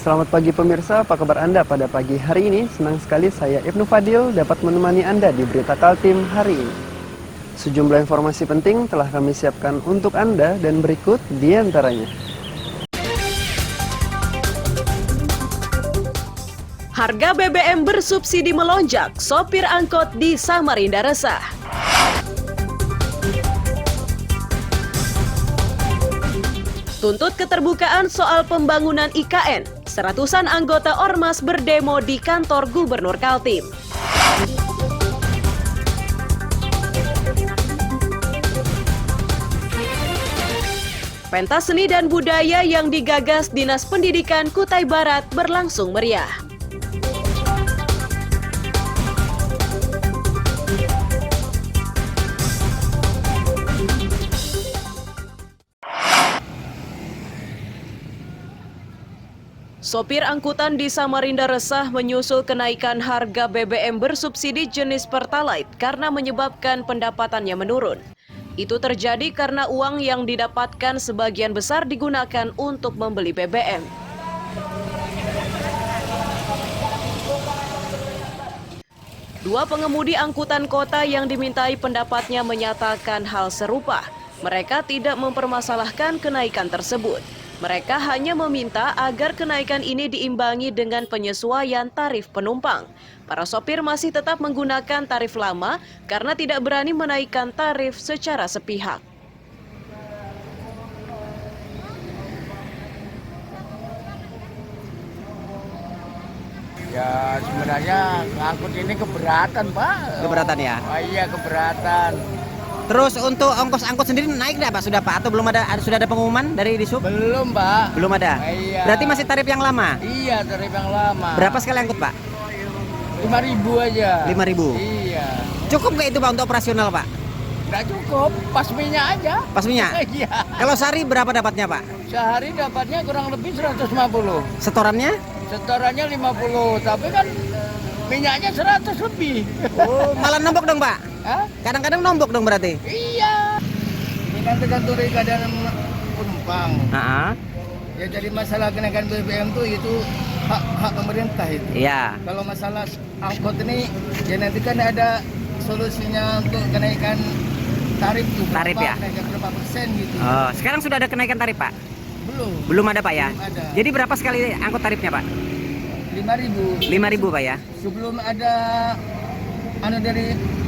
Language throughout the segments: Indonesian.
Selamat pagi pemirsa, apa kabar Anda pada pagi hari ini? Senang sekali saya Ibnu Fadil dapat menemani Anda di Berita Kaltim hari ini. Sejumlah informasi penting telah kami siapkan untuk Anda dan berikut di antaranya. Harga BBM bersubsidi melonjak, sopir angkot di Samarinda resah. Tuntut keterbukaan soal pembangunan IKN, seratusan anggota Ormas berdemo di kantor Gubernur Kaltim. Pentas seni dan budaya yang digagas Dinas Pendidikan Kutai Barat berlangsung meriah. Sopir angkutan di Samarinda resah menyusul kenaikan harga BBM bersubsidi jenis Pertalite karena menyebabkan pendapatannya menurun. Itu terjadi karena uang yang didapatkan sebagian besar digunakan untuk membeli BBM. Dua pengemudi angkutan kota yang dimintai pendapatnya menyatakan hal serupa. Mereka tidak mempermasalahkan kenaikan tersebut. Mereka hanya meminta agar kenaikan ini diimbangi dengan penyesuaian tarif penumpang. Para sopir masih tetap menggunakan tarif lama karena tidak berani menaikkan tarif secara sepihak. Ya sebenarnya angkut ini keberatan, Pak. Keberatan ya? Oh, iya keberatan. Terus untuk ongkos angkut sendiri naik nggak Pak? Sudah Pak? Atau belum ada? Sudah ada pengumuman dari Disub? Belum, Pak. Belum ada? Iya. Berarti masih tarif yang lama? Iya, tarif yang lama. Berapa sekali angkut Pak? 5.000 aja. 5.000? Iya. Cukup nggak itu Pak untuk operasional Pak? Nggak cukup, pas minyak aja. Pas minyak? Iya. Kalau sehari berapa dapatnya Pak? Sehari dapatnya kurang lebih 150. Setorannya? Setorannya 50, tapi kan minyaknya 100 lebih. Oh, malah nombok dong Pak? Hah? Kadang-kadang nombok dong berarti? Iya. Ini kan tergantung dari keadaan penumpang. Ya jadi masalah kenaikan BBM itu hak pemerintah itu. Iya. Kalau masalah angkot ini ya nanti kan ada solusinya untuk kenaikan tarif itu. Tarif ya? Kenaikan berapa persen gitu. Oh, sekarang sudah ada kenaikan tarif Pak? Belum. Belum ada Pak ya? Belum ada. Jadi berapa sekali angkut tarifnya Pak? 5.000. 5.000 Pak ya? Sebelum ada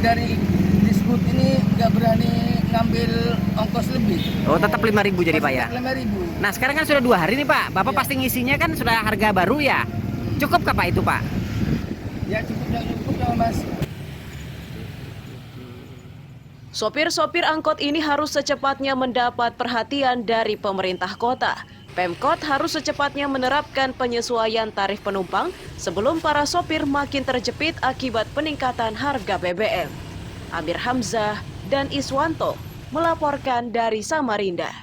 dari Disbud ini nggak berani ngambil ongkos lebih. Oh, tetap 5.000 jadi Pak ya? 5.000. Nah sekarang kan sudah 2 hari nih Pak, Bapak Ya. pasti ngisinya kan sudah harga baru ya? Cukup kah Pak itu Pak? Ya cukup ya Mas. Sopir-sopir angkot ini harus secepatnya mendapat perhatian dari pemerintah kota. Pemkot harus secepatnya menerapkan penyesuaian tarif penumpang sebelum para sopir makin terjepit akibat peningkatan harga BBM. Amir Hamzah dan Iswanto melaporkan dari Samarinda.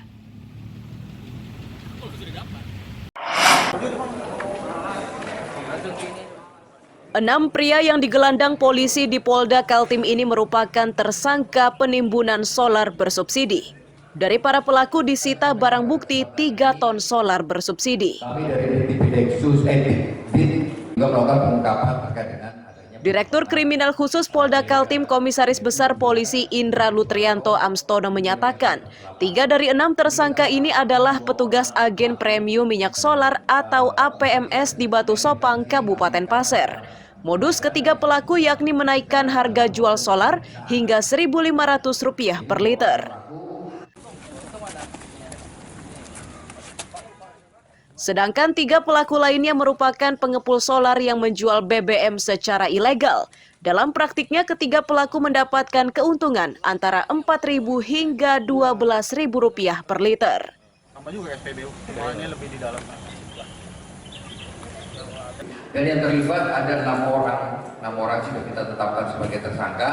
Enam pria yang digelandang polisi di Polda Kaltim ini merupakan tersangka penimbunan solar bersubsidi. Dari para pelaku disita barang bukti 3 ton solar bersubsidi. Kami dari Bideksus BID juga melakukan pengungkapan terkait dengan adanya. Direktur Kriminal Khusus Polda Kaltim Komisaris Besar Polisi Indra Lutrianto Amstono menyatakan, 3 dari 6 tersangka ini adalah petugas agen premium minyak solar atau APMS di Batu Sopang, Kabupaten Pasir. Modus ketiga pelaku yakni menaikkan harga jual solar hingga Rp1.500 per liter. Sedangkan 3 pelaku lainnya merupakan pengepul solar yang menjual BBM secara ilegal. Dalam praktiknya ketiga pelaku mendapatkan keuntungan antara Rp4.000 hingga Rp12.000 per liter. Sama juga SPBU, soalnya lebih di dalam. Dan yang terlibat ada 6 orang sudah kita tetapkan sebagai tersangka,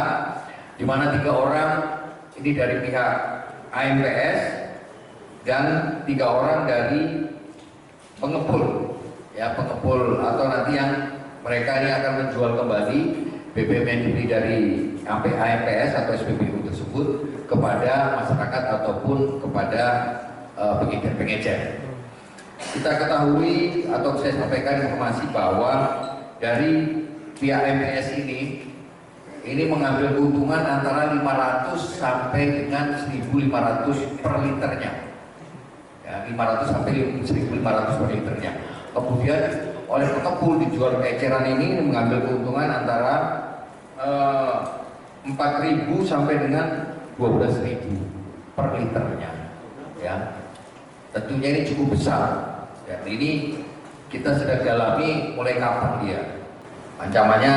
di mana 3 orang ini dari pihak AMPS dan 3 orang dari pengepul, ya pengepul atau nanti yang mereka ini akan menjual kembali BBM yang dibeli dari AMPS atau SPBU tersebut kepada masyarakat ataupun kepada pengecer-pengecer. kita ketahui atau saya sampaikan informasi bahwa dari pihak MPS ini mengambil keuntungan antara 500 sampai dengan 1.500 per liternya. Ya, 500 sampai 1.500 per liternya. Kemudian oleh pengepul dijual ke eceran ini mengambil keuntungan antara 4.000 sampai dengan 12.000 per liternya. Ya, tentunya ini cukup besar. Ya, ini kita sedang dalami mulai kapan dia. Ancamannya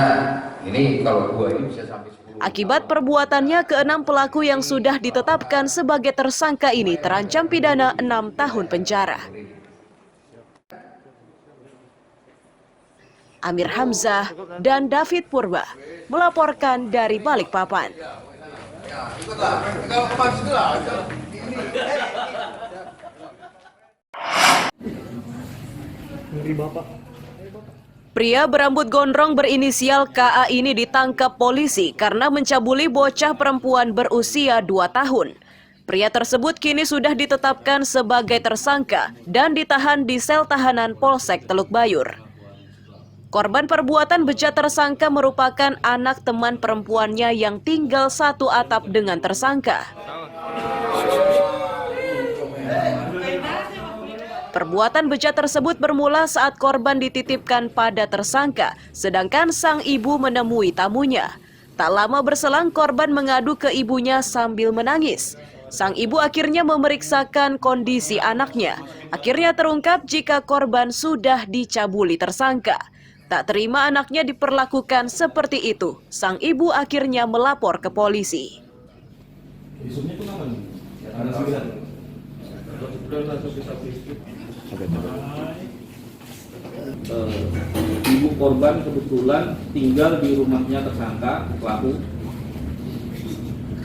ini kalau gua ini bisa sampai 10. Akibat perbuatannya, keenam pelaku yang sudah ditetapkan sebagai tersangka ini terancam pidana 6 tahun penjara. Amir Hamzah dan David Purba melaporkan dari Balikpapan. Pria berambut gondrong berinisial KA ini ditangkap polisi karena mencabuli bocah perempuan berusia 2 tahun. Pria tersebut kini sudah ditetapkan sebagai tersangka dan ditahan di sel tahanan Polsek Teluk Bayur. Korban perbuatan bejat tersangka merupakan anak teman perempuannya yang tinggal satu atap dengan tersangka. Perbuatan bejat tersebut bermula saat korban dititipkan pada tersangka, sedangkan sang ibu menemui tamunya. Tak lama berselang, korban mengadu ke ibunya sambil menangis. Sang ibu akhirnya memeriksakan kondisi anaknya. Akhirnya terungkap jika korban sudah dicabuli tersangka. Tak terima anaknya diperlakukan seperti itu, sang ibu akhirnya melapor ke polisi. Ibu korban kebetulan tinggal di rumahnya tersangka pelaku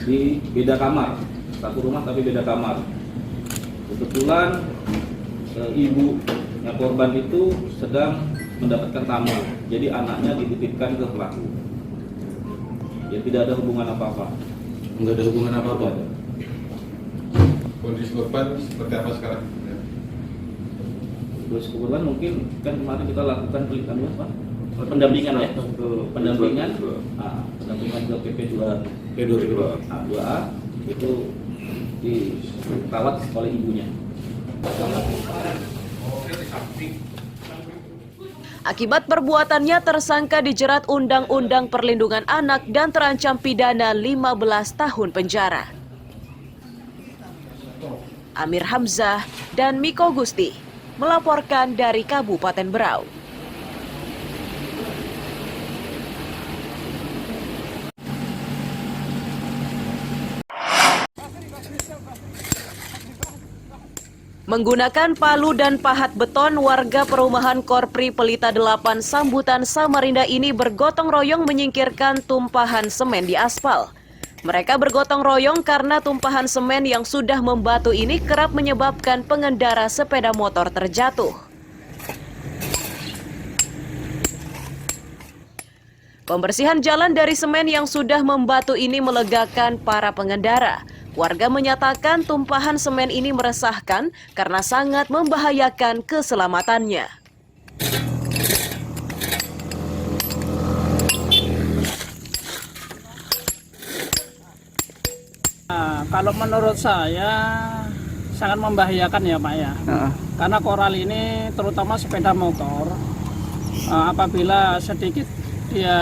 di beda kamar, satu rumah tapi beda kamar. Kebetulan ibunya korban itu sedang mendapatkan tamu, jadi anaknya dititipkan ke pelaku. Ya tidak ada hubungan apa-apa. Enggak ada hubungan apa-apa. Kondisi korban seperti apa sekarang? Kondisi korban mungkin kan kemarin kita lakukan pendampingan ya, pendampingan ke PP2A itu dirawat oleh ibunya. Akibat perbuatannya, tersangka dijerat Undang-Undang Perlindungan Anak dan terancam pidana 15 tahun penjara. Amir Hamzah dan Miko Gusti melaporkan dari Kabupaten Berau. Menggunakan palu dan pahat beton, warga perumahan Korpri Pelita 8 Sambutan Samarinda ini bergotong royong menyingkirkan tumpahan semen di aspal. Mereka bergotong royong karena tumpahan semen yang sudah membatu ini kerap menyebabkan pengendara sepeda motor terjatuh. Pembersihan jalan dari semen yang sudah membatu ini melegakan para pengendara. Warga menyatakan tumpahan semen ini meresahkan karena sangat membahayakan keselamatannya. Nah, kalau menurut saya sangat membahayakan ya Pak ya. Karena koral ini terutama sepeda motor apabila sedikit dia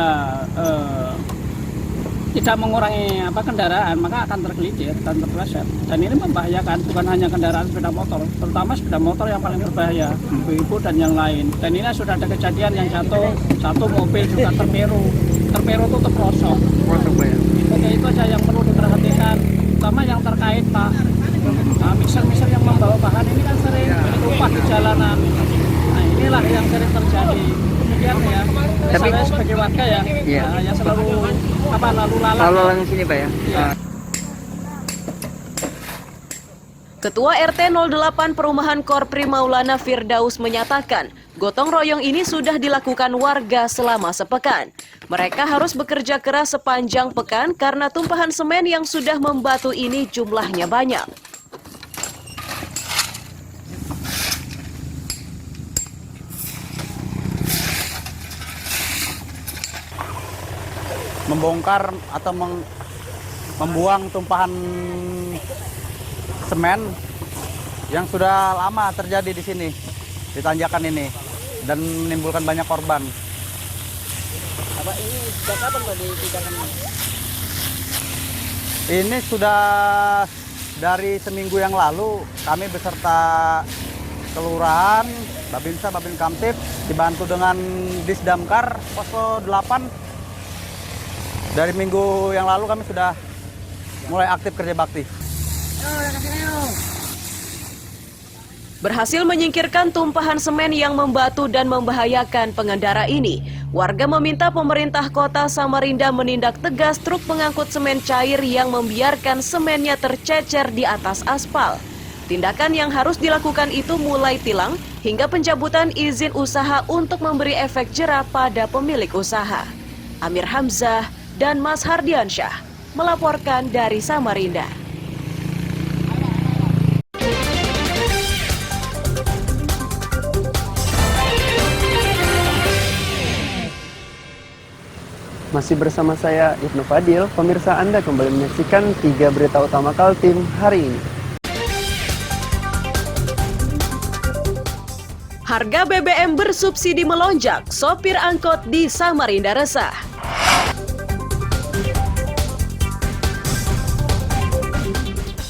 tidak mengurangi kendaraan, maka akan tergelincir dan terpeleset. Dan ini membahayakan bukan hanya kendaraan sepeda motor, terutama sepeda motor yang paling berbahaya, ibu-ibu dan yang lain. Dan ini sudah ada kejadian yang jatuh, satu mobil juga terperu itu terprosok. Oke, itu aja yang perlu diperhatikan, terutama yang terkait Pak. Mixer-mixer yang membawa bahan ini kan sering tumpah di jalanan. Nah, inilah yang sering terjadi. Kemudian ya, saya sebagai warga ya, yang selalu lalu lalang sini Pak ya. Ketua RT 08 Perumahan Korpri Maulana Firdaus menyatakan, gotong royong ini sudah dilakukan warga selama sepekan. Mereka harus bekerja keras sepanjang pekan karena tumpahan semen yang sudah membatu ini jumlahnya banyak. membongkar atau membuang tumpahan semen yang sudah lama terjadi di sini, di tanjakan ini, dan menimbulkan banyak korban. Apa ini sejak kapan Pak di tindakan ini? Ini sudah dari seminggu yang lalu kami beserta kelurahan, Babinsa, Babin Kamtib, dibantu dengan Disdamkar Posko 8. Dari minggu yang lalu kami sudah mulai aktif kerja bakti. Berhasil menyingkirkan tumpahan semen yang membatu dan membahayakan pengendara ini, warga meminta pemerintah kota Samarinda menindak tegas truk pengangkut semen cair yang membiarkan semennya tercecer di atas aspal. Tindakan yang harus dilakukan itu mulai tilang hingga pencabutan izin usaha untuk memberi efek jera pada pemilik usaha. Amir Hamzah dan Mas Hardiansyah melaporkan dari Samarinda. Masih bersama saya Ibnu Fadil, pemirsa Anda kembali menyaksikan 3 berita utama Kaltim hari ini. Harga BBM bersubsidi melonjak, sopir angkot di Samarinda resah.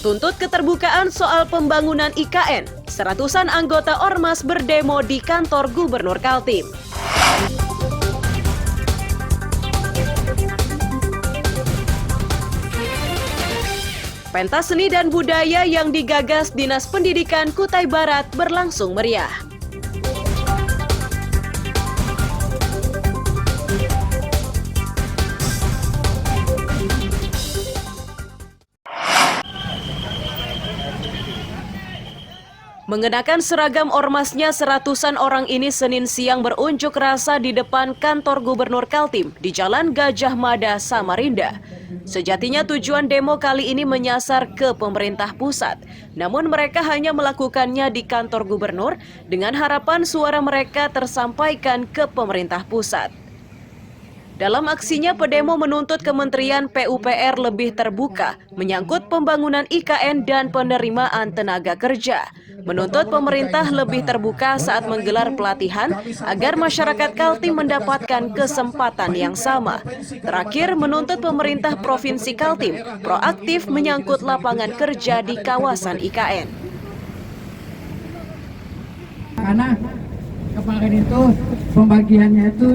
Tuntut keterbukaan soal pembangunan IKN, seratusan anggota Ormas berdemo di kantor Gubernur Kaltim. Pentas seni dan budaya yang digagas Dinas Pendidikan Kutai Barat berlangsung meriah. Mengenakan seragam ormasnya, seratusan orang ini Senin siang berunjuk rasa di depan kantor Gubernur Kaltim di Jalan Gajah Mada, Samarinda. Sejatinya tujuan demo kali ini menyasar ke pemerintah pusat, namun mereka hanya melakukannya di kantor gubernur dengan harapan suara mereka tersampaikan ke pemerintah pusat. Dalam aksinya, pedemo menuntut Kementerian PUPR lebih terbuka menyangkut pembangunan IKN dan penerimaan tenaga kerja. Menuntut pemerintah lebih terbuka saat menggelar pelatihan agar masyarakat Kaltim mendapatkan kesempatan yang sama. Terakhir, menuntut pemerintah Provinsi Kaltim proaktif menyangkut lapangan kerja di kawasan IKN. Karena kemarin itu pembagiannya itu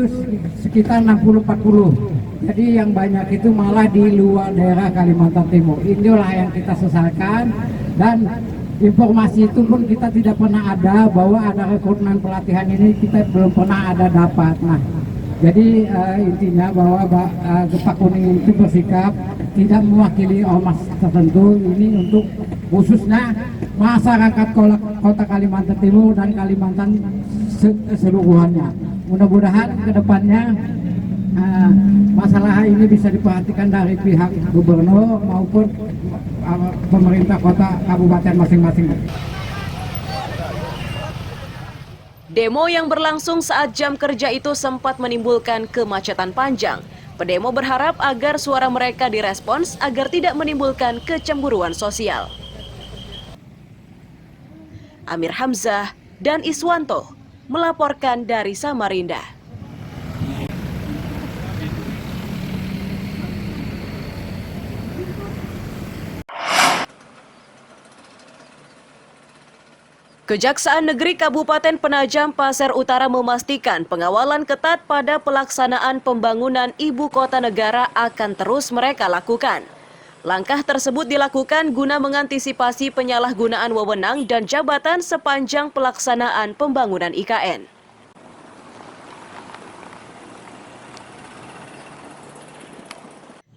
sekitar 60-40. Jadi yang banyak itu malah di luar daerah Kalimantan Timur. Inilah yang kita sesalkan, dan informasi itu pun kita tidak pernah ada bahwa ada rekrutmen pelatihan ini, kita belum pernah ada dapat. Nah, jadi intinya bahwa Gempa Kuning itu bersikap tidak mewakili ormas tertentu, ini untuk khususnya masyarakat kota Kalimantan Timur dan Kalimantan keseluruhannya. Mudah-mudahan ke depannya masalah ini bisa diperhatikan dari pihak gubernur maupun pemerintah kota kabupaten masing-masing. Demo yang berlangsung saat jam kerja itu sempat menimbulkan kemacetan panjang. Pedemo berharap agar suara mereka direspons agar tidak menimbulkan kecemburuan sosial. Amir Hamzah dan Iswanto melaporkan dari Samarinda. Kejaksaan Negeri Kabupaten Penajam Pasir Utara memastikan pengawalan ketat pada pelaksanaan pembangunan ibu kota negara akan terus mereka lakukan. Langkah tersebut dilakukan guna mengantisipasi penyalahgunaan wewenang dan jabatan sepanjang pelaksanaan pembangunan IKN.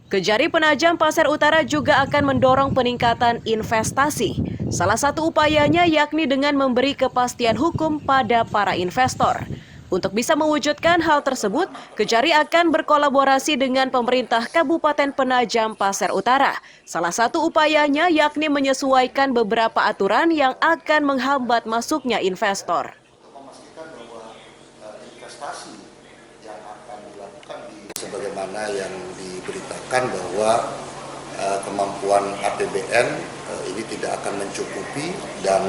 Kejari Penajam Pasir Utara juga akan mendorong peningkatan investasi. Salah satu upayanya yakni dengan memberi kepastian hukum pada para investor. Untuk bisa mewujudkan hal tersebut, Kejari akan berkolaborasi dengan pemerintah Kabupaten Penajam Pasir Utara. Salah satu upayanya yakni menyesuaikan beberapa aturan yang akan menghambat masuknya investor. sebagaimana yang diberitakan bahwa kemampuan APBN ini tidak akan mencukupi dan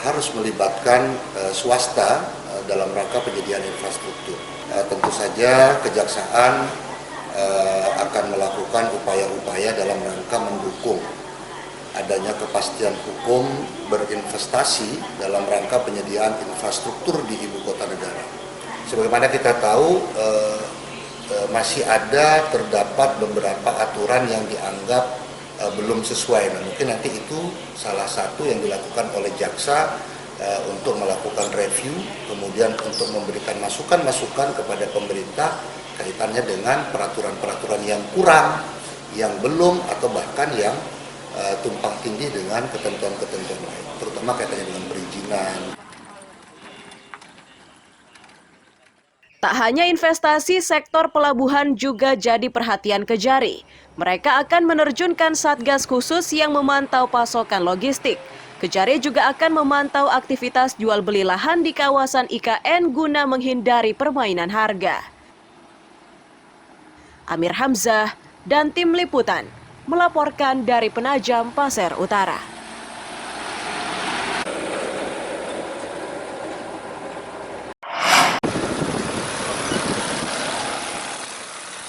harus melibatkan swasta dalam rangka penyediaan infrastruktur. Tentu saja Kejaksaan akan melakukan upaya-upaya dalam rangka mendukung adanya kepastian hukum berinvestasi dalam rangka penyediaan infrastruktur di ibu kota negara. Sebagaimana kita tahu, masih terdapat beberapa aturan yang dianggap belum sesuai. Nah, mungkin nanti itu salah satu yang dilakukan oleh jaksa untuk melakukan review, kemudian untuk memberikan masukan-masukan kepada pemerintah kaitannya dengan peraturan-peraturan yang kurang, yang belum atau bahkan yang tumpang tindih dengan ketentuan-ketentuan lain, terutama kaitannya dengan perizinan. Tak hanya investasi, sektor pelabuhan juga jadi perhatian Kejari. Mereka akan menerjunkan satgas khusus yang memantau pasokan logistik. Kejari juga akan memantau aktivitas jual beli lahan di kawasan IKN guna menghindari permainan harga. Amir Hamzah dan tim liputan melaporkan dari Penajam Pasir Utara.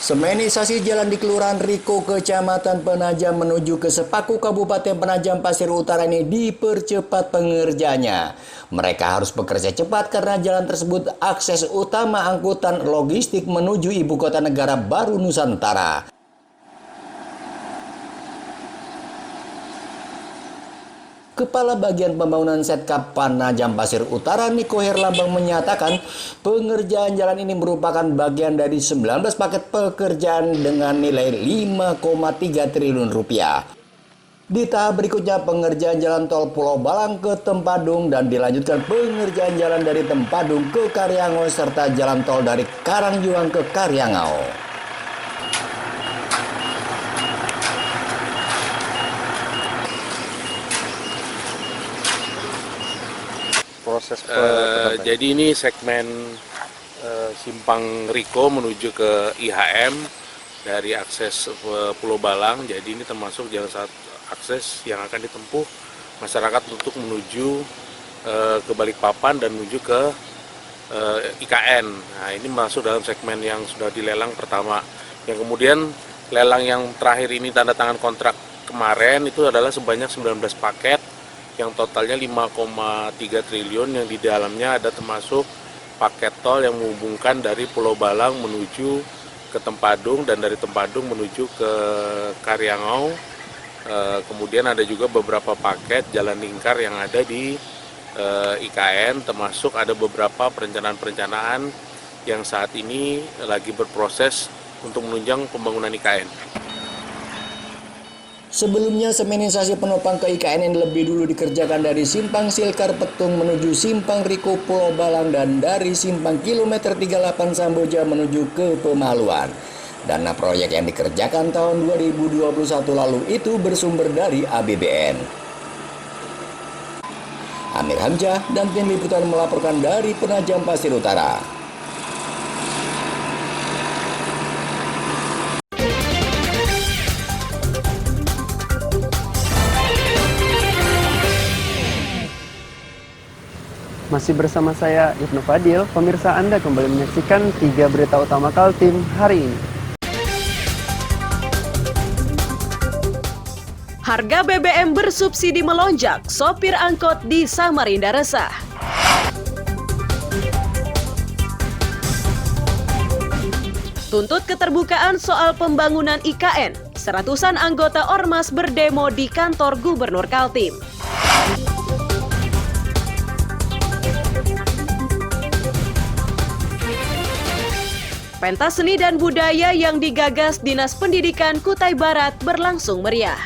Semenisasi jalan di Kelurahan Riko, Kecamatan Penajam menuju ke Sepaku, Kabupaten Penajam Pasir Utara ini dipercepat pengerjanya. Mereka harus bekerja cepat karena jalan tersebut akses utama angkutan logistik menuju ibu kota negara baru Nusantara. Kepala Bagian Pembangunan Setkap Penajam Pasir Utara, Niko Herlambang, menyatakan pengerjaan jalan ini merupakan bagian dari 19 paket pekerjaan dengan nilai 5,3 triliun rupiah. Di tahap berikutnya pengerjaan jalan tol Pulau Balang ke Tempadung dan dilanjutkan pengerjaan jalan dari Tempadung ke Karyangau serta jalan tol dari Karangjuang ke Karyangau. Jadi ini segmen Simpang Riko menuju ke IHM dari akses Pulau Balang. Jadi ini termasuk jalan satu akses yang akan ditempuh masyarakat untuk menuju ke Balikpapan dan menuju ke IKN. Nah, ini masuk dalam segmen yang sudah dilelang pertama. Yang kemudian lelang yang terakhir ini tanda tangan kontrak kemarin itu adalah sebanyak 19 paket yang totalnya 5,3 triliun, yang di dalamnya ada termasuk paket tol yang menghubungkan dari Pulau Balang menuju ke Tempadung dan dari Tempadung menuju ke Karyangau. Kemudian ada juga beberapa paket jalan lingkar yang ada di IKN, termasuk ada beberapa perencanaan-perencanaan yang saat ini lagi berproses untuk menunjang pembangunan IKN. Sebelumnya, semenisasi penopang ke IKN yang lebih dulu dikerjakan dari Simpang Silkar Petung menuju Simpang Riko Pulau Balang dan dari Simpang kilometer 38 Samboja menuju ke Pemaluan. Dana proyek yang dikerjakan tahun 2021 lalu itu bersumber dari APBN. Amir Hamzah dan tim liputan melaporkan dari Penajam Pasir Utara. Masih bersama saya Ibnu Fadil, pemirsa Anda kembali menyaksikan 3 berita utama Kaltim hari ini. Harga BBM bersubsidi melonjak, sopir angkot di Samarinda resah. Tuntut keterbukaan soal pembangunan IKN, seratusan anggota Ormas berdemo di kantor Gubernur Kaltim. Pentas seni dan budaya yang digagas Dinas Pendidikan Kutai Barat berlangsung meriah.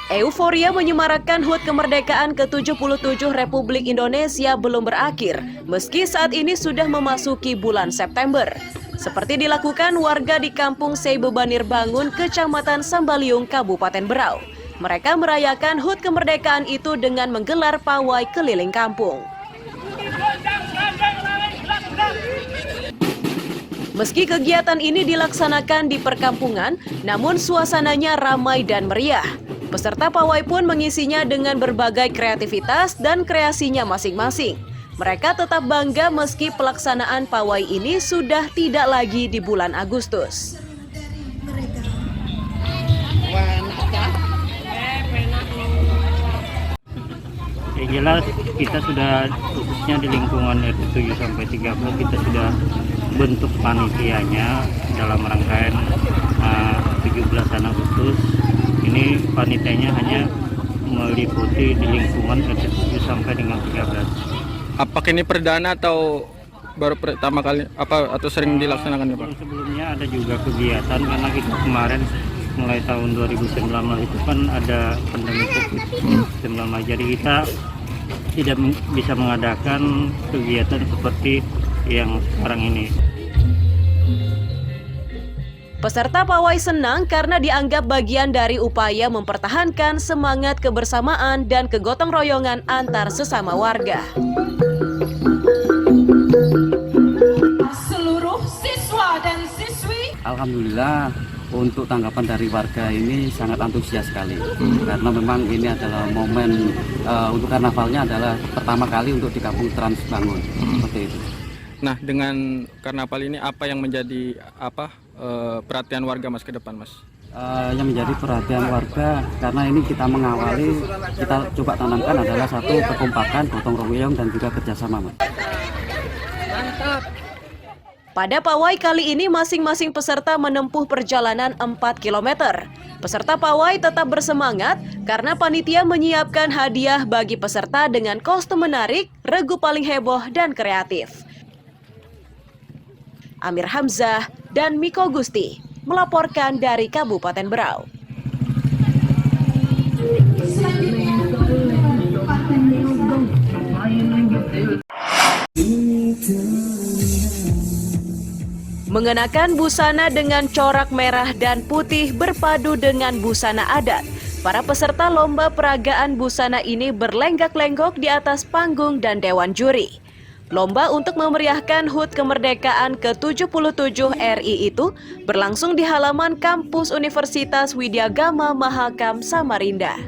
Euforia menyemarakkan HUT kemerdekaan ke-77 Republik Indonesia belum berakhir, meski saat ini sudah memasuki bulan September. Seperti dilakukan warga di Kampung Seibebanir Bangun, Kecamatan Sambaliung, Kabupaten Berau. Mereka merayakan HUT kemerdekaan itu dengan menggelar pawai keliling kampung. Meski kegiatan ini dilaksanakan di perkampungan, namun suasananya ramai dan meriah. Peserta pawai pun mengisinya dengan berbagai kreativitas dan kreasinya masing-masing. Mereka tetap bangga meski pelaksanaan pawai ini sudah tidak lagi di bulan Agustus. Ya jelas kita sudah khususnya di lingkungan RT 7 sampai 13 kita sudah bentuk panitianya dalam rangkaian 17 Agustus. Ini panitianya hanya meliputi di lingkungan RT 7 sampai dengan 13. Apakah ini perdana atau baru pertama kali atau sering dilaksanakan ya Pak? Sebelumnya ada juga kegiatan karena kita kemarin mulai tahun 2019 itu kan ada pandemi COVID-19, jadi kita tidak bisa mengadakan kegiatan seperti yang sekarang ini. Peserta pawai senang karena dianggap bagian dari upaya mempertahankan semangat kebersamaan dan kegotong royongan antar sesama warga. Seluruh siswa dan siswi, alhamdulillah untuk tanggapan dari warga ini sangat antusias sekali, karena memang ini adalah momen untuk karnavalnya adalah pertama kali untuk di Kampung Trans Bangun, seperti itu. Nah, dengan karnaval ini apa yang menjadi perhatian warga Mas ke depan Mas? Yang menjadi perhatian warga karena ini kita mengawali, kita coba tanamkan adalah satu kekompakan, gotong royong dan juga kerjasama Mas. Mantap. Pada pawai kali ini masing-masing peserta menempuh perjalanan 4 km. Peserta pawai tetap bersemangat karena panitia menyiapkan hadiah bagi peserta dengan kostum menarik, regu paling heboh dan kreatif. Amir Hamzah dan Miko Gusti melaporkan dari Kabupaten Berau. Mengenakan busana dengan corak merah dan putih berpadu dengan busana adat, para peserta lomba peragaan busana ini berlenggak-lenggok di atas panggung dan dewan juri. Lomba untuk memeriahkan HUT kemerdekaan ke-77 RI itu berlangsung di halaman kampus Universitas Widyagama Mahakam Samarinda.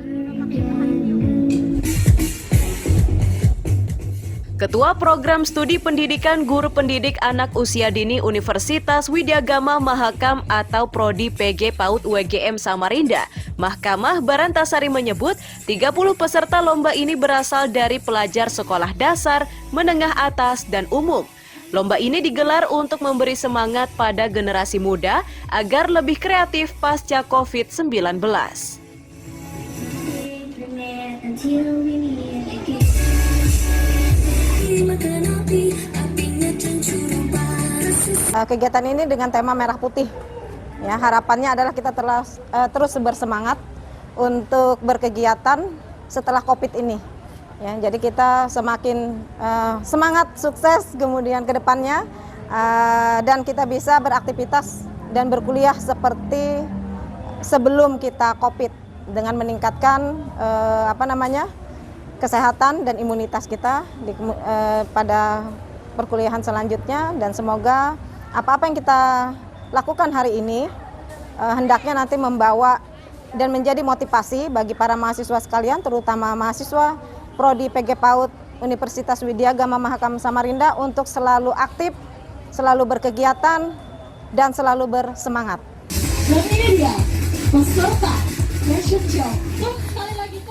Ketua Program Studi Pendidikan Guru Pendidik Anak Usia Dini Universitas Widyagama Mahakam atau Prodi PG PAUD UGM Samarinda, Mahkamah Barantasari menyebut 30 peserta lomba ini berasal dari pelajar sekolah dasar, menengah atas, dan umum. Lomba ini digelar untuk memberi semangat pada generasi muda agar lebih kreatif pasca COVID-19. Kegiatan ini dengan tema merah putih. Ya, harapannya adalah kita terus bersemangat untuk berkegiatan setelah COVID ini. Ya, jadi kita semakin semangat, sukses kemudian ke depannya dan kita bisa beraktivitas dan berkuliah seperti sebelum kita COVID dengan meningkatkan kesehatan dan imunitas kita pada perkuliahan selanjutnya, dan semoga apa-apa yang kita lakukan hari ini hendaknya nanti membawa dan menjadi motivasi bagi para mahasiswa sekalian, terutama mahasiswa Prodi PG PAUD Universitas Widyagama Mahakam Samarinda untuk selalu aktif, selalu berkegiatan, dan selalu bersemangat.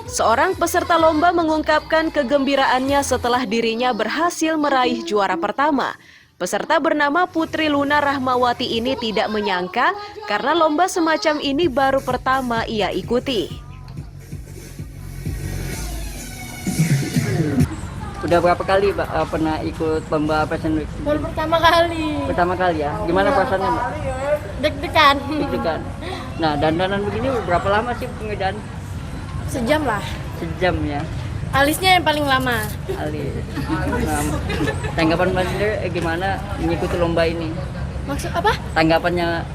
Seorang peserta lomba mengungkapkan kegembiraannya setelah dirinya berhasil meraih juara pertama. Peserta bernama Putri Luna Rahmawati ini tidak menyangka karena lomba semacam ini baru pertama ia ikuti. Udah berapa kali Mbak pernah ikut lomba Fashion Week? Baru pertama kali. Pertama kali ya? Gimana perasaannya Mbak? Deg-degan. Deg-degan. Nah, dandanan begini berapa lama sih pengedan? Sejam lah. Sejam ya. Alisnya yang paling lama. Alis. Nah, tanggapan Mbak sendiri gimana mengikuti lomba ini? Maksud apa? Tanggapannya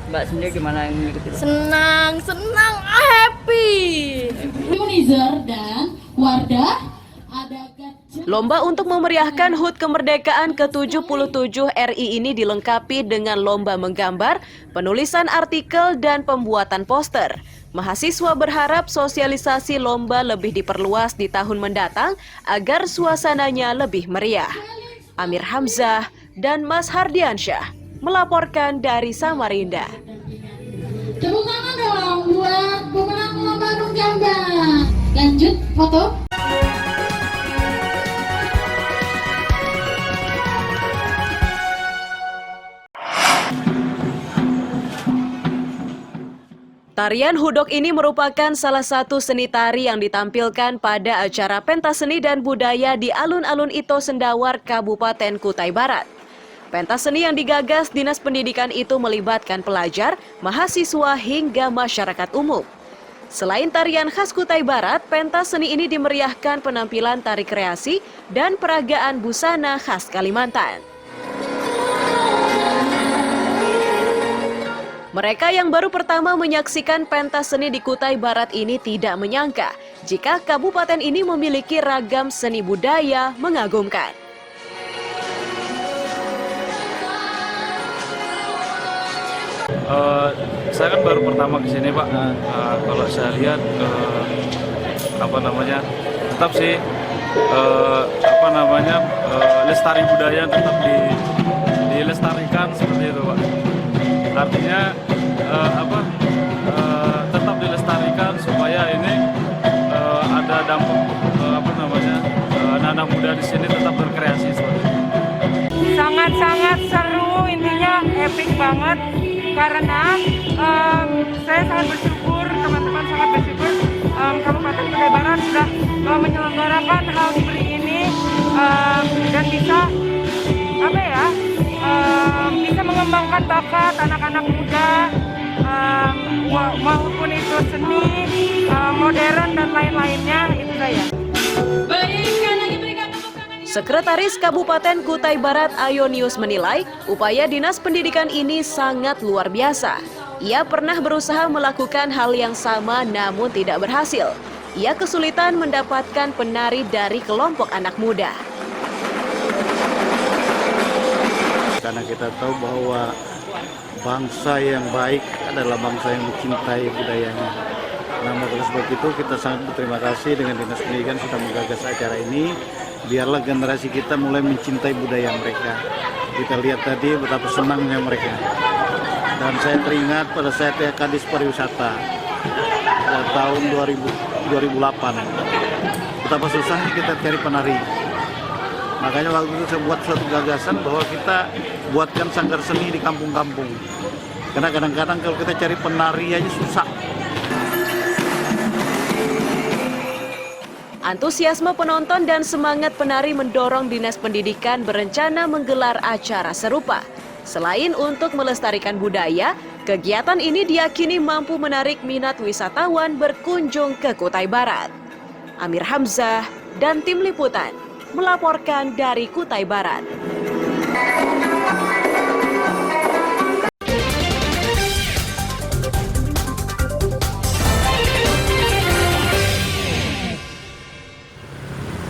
Mbak sendiri gimana mengikuti? Senang, happy. Imunizer dan Wardah ada Lomba untuk memeriahkan HUT kemerdekaan ke-77 RI ini dilengkapi dengan lomba menggambar, penulisan artikel, dan pembuatan poster. Mahasiswa berharap sosialisasi lomba lebih diperluas di tahun mendatang agar suasananya lebih meriah. Amir Hamzah dan Mas Hardiansyah melaporkan dari Samarinda. Tepuk tangan dong buat pemenang lomba menggambar. Lanjut foto. Tarian hudok ini merupakan salah satu seni tari yang ditampilkan pada acara pentas seni dan budaya di alun-alun Ito Sendawar, Kabupaten Kutai Barat. Pentas seni yang digagas Dinas Pendidikan itu melibatkan pelajar, mahasiswa, hingga masyarakat umum. Selain tarian khas Kutai Barat, pentas seni ini dimeriahkan penampilan tari kreasi dan peragaan busana khas Kalimantan. Mereka yang baru pertama menyaksikan pentas seni di Kutai Barat ini tidak menyangka jika kabupaten ini memiliki ragam seni budaya mengagumkan. Saya kan baru pertama ke sini, Pak. Kalau saya lihat tetap sih lestari budaya tetap dilestarikan seperti itu, Pak. Artinya tetap dilestarikan supaya ini ada dampak anak-anak muda di sini tetap berkreasi seperti itu. Sangat-sangat seru, intinya epic banget karena saya sangat bersyukur, teman-teman sangat bersyukur Kabupaten Kutai Barat sudah menyelenggarakan hal seperti ini dan bisa bisa mengembangkan bakat anak-anak muda maupun itu seni, modern dan lain-lainnya, itu saya. Sekretaris Kabupaten Kutai Barat Ayonius menilai upaya Dinas Pendidikan ini sangat luar biasa. Ia pernah berusaha melakukan hal yang sama namun tidak berhasil. Ia kesulitan mendapatkan penari dari kelompok anak muda. Karena kita tahu bahwa bangsa yang baik adalah bangsa yang mencintai budayanya. Nah, oleh sebab itu kita sangat berterima kasih dengan Dinas Pendidikan sudah menggagas acara ini. Biarlah generasi kita mulai mencintai budaya mereka. Kita lihat tadi betapa senangnya mereka. Dan saya teringat pada saat saya Kadis Pariwisata pada tahun 2008. Betapa susahnya kita cari penari. Makanya waktu itu saya buat suatu gagasan bahwa kita buatkan sanggar seni di kampung-kampung. Karena kadang-kadang kalau kita cari penari aja susah. Antusiasme penonton dan semangat penari mendorong Dinas Pendidikan berencana menggelar acara serupa. Selain untuk melestarikan budaya, kegiatan ini diyakini mampu menarik minat wisatawan berkunjung ke Kutai Barat. Amir Hamzah dan tim liputan melaporkan dari Kutai Barat.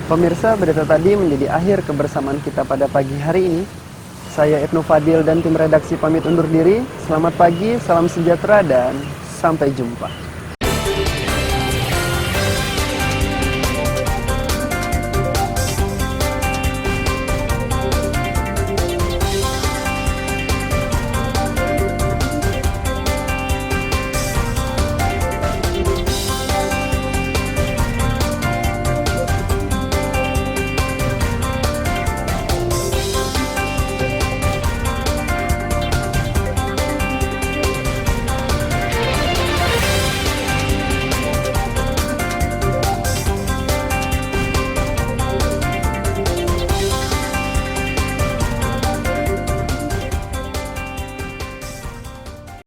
Pemirsa, berita tadi menjadi akhir kebersamaan kita pada pagi hari ini. Saya Ibnu Fadil dan tim redaksi pamit undur diri. Selamat pagi, salam sejahtera, dan sampai jumpa.